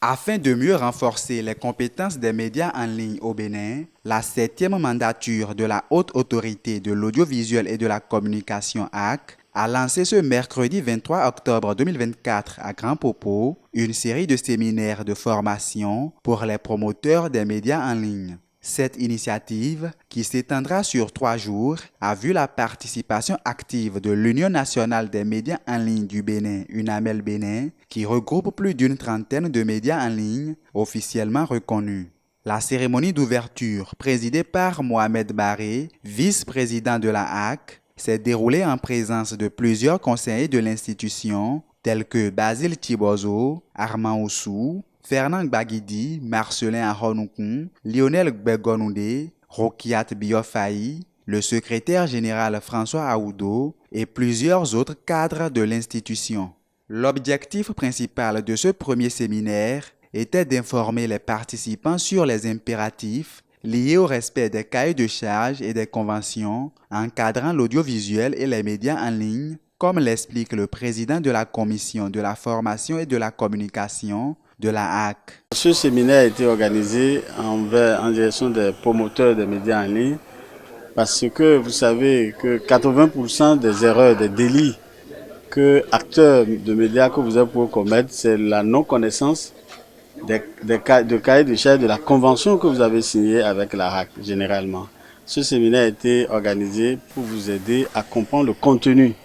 Afin de mieux renforcer les compétences des médias en ligne au Bénin, la 7e mandature de la Haute Autorité de l'Audiovisuel et de la Communication (HAC) a lancé ce mercredi 23 octobre 2024 à Grand Popo une série de séminaires de formation pour les promoteurs des médias en ligne. Cette initiative, qui s'étendra sur 3 jours, a vu la participation active de l'Union nationale des médias en ligne du Bénin, UNAMEL Bénin, qui regroupe plus d'une trentaine de médias en ligne officiellement reconnus. La cérémonie d'ouverture, présidée par Mohamed Barré, vice-président de la HAC, s'est déroulée en présence de plusieurs conseillers de l'institution, tels que Basile Thibozo, Armand Oussou, Fernand Baguidi, Marcelin Ahonoukoun, Lionel Gbegonoudé, Rokiat Biofaï, le secrétaire général François Aoudo et plusieurs autres cadres de l'institution. L'objectif principal de ce premier séminaire était d'informer les participants sur les impératifs liés au respect des cahiers de charges et des conventions encadrant l'audiovisuel et les médias en ligne, comme l'explique le président de la Commission de la formation et de la communication de la HAC. Ce séminaire a été organisé en direction des promoteurs des médias en ligne parce que vous savez que 80% des erreurs, des délits que acteurs de médias que vous avez pour commettre, c'est la non-connaissance de cahiers de charges de la convention que vous avez signée avec la HAC généralement. Ce séminaire a été organisé pour vous aider à comprendre le contenu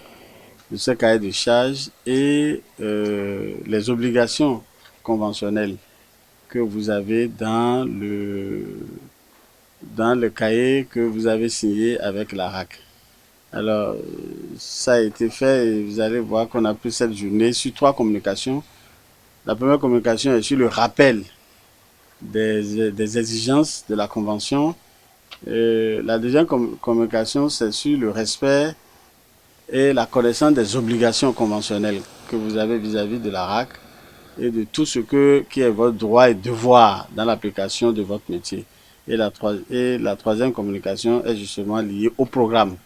de ce cahier de charges et les obligations conventionnelles que vous avez dans le cahier que vous avez signé avec la HAC. Alors, ça a été fait et vous allez voir qu'on a pris cette journée sur 3 communications. La première communication est sur le rappel des exigences de la Convention. La deuxième communication, c'est sur le respect et la connaissance des obligations conventionnelles que vous avez vis-à-vis de la HAC et de tout ce qui est votre droit et devoir dans l'application de votre métier. Et la troisième communication est justement liée au programme.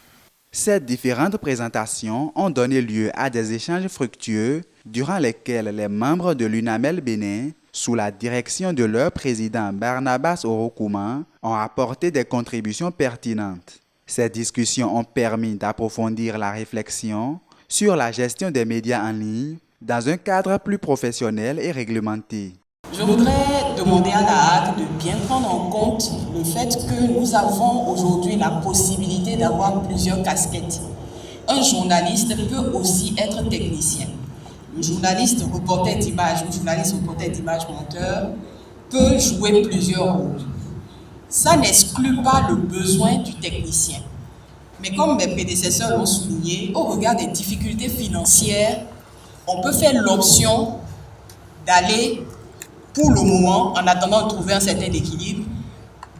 Ces différentes présentations ont donné lieu à des échanges fructueux durant lesquels les membres de l'UNAMEL Bénin, sous la direction de leur président Barnabas Orokouman, ont apporté des contributions pertinentes. Ces discussions ont permis d'approfondir la réflexion sur la gestion des médias en ligne dans un cadre plus professionnel et réglementé. Je voudrais demander à la HAC de bien prendre en compte le fait que nous avons aujourd'hui la possibilité d'avoir plusieurs casquettes. Un journaliste peut aussi être technicien. Le journaliste reporter d'image ou journaliste reporter d'image monteur peut jouer plusieurs rôles. Ça n'exclut pas le besoin du technicien. Mais comme mes prédécesseurs l'ont souligné, au regard des difficultés financières, on peut faire l'option d'aller, pour le moment, en attendant de trouver un certain équilibre,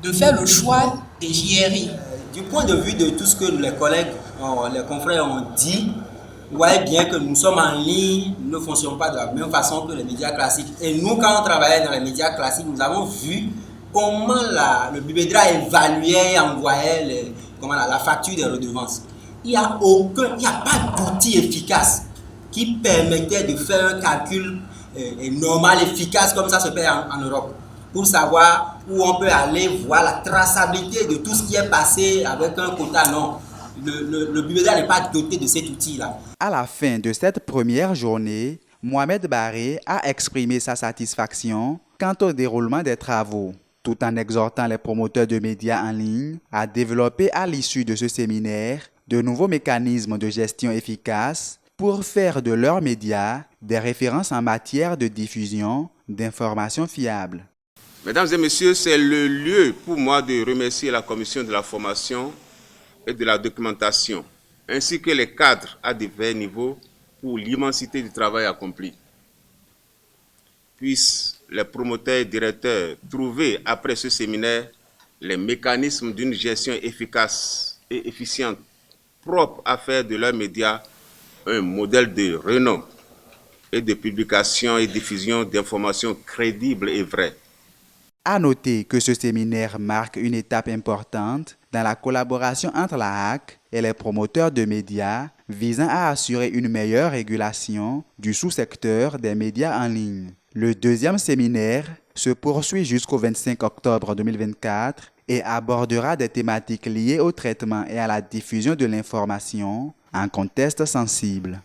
de faire le choix des JRI. Du point de vue de tout ce que les collègues, les confrères ont dit, vous voyez bien que nous sommes en ligne, nous ne fonctionnons pas de la même façon que les médias classiques. Et nous, quand on travaillait dans les médias classiques, nous avons vu comment le BIBEDRA évaluait et envoyait la facture des redevances. Il n'y a pas d'outil efficace qui permettait de faire un calcul normal, efficace, comme ça se fait en Europe, pour savoir où on peut aller voir la traçabilité de tout ce qui est passé avec un quota. Non, le BIBEDRA n'est pas doté de cet outil-là. À la fin de cette première journée, Mohamed Barré a exprimé sa satisfaction quant au déroulement des travaux, tout en exhortant les promoteurs de médias en ligne à développer à l'issue de ce séminaire de nouveaux mécanismes de gestion efficaces pour faire de leurs médias des références en matière de diffusion d'informations fiables. Mesdames et messieurs, c'est le lieu pour moi de remercier la Commission de la formation et de la documentation, ainsi que les cadres à divers niveaux pour l'immensité du travail accompli. Puissent les promoteurs et directeurs trouver après ce séminaire les mécanismes d'une gestion efficace et efficiente, propre à faire de leurs médias un modèle de renom et de publication et diffusion d'informations crédibles et vraies. À noter que ce séminaire marque une étape importante dans la collaboration entre la HAC et les promoteurs de médias visant à assurer une meilleure régulation du sous-secteur des médias en ligne. Le deuxième séminaire se poursuit jusqu'au 25 octobre 2024 et abordera des thématiques liées au traitement et à la diffusion de l'information en contexte sensible.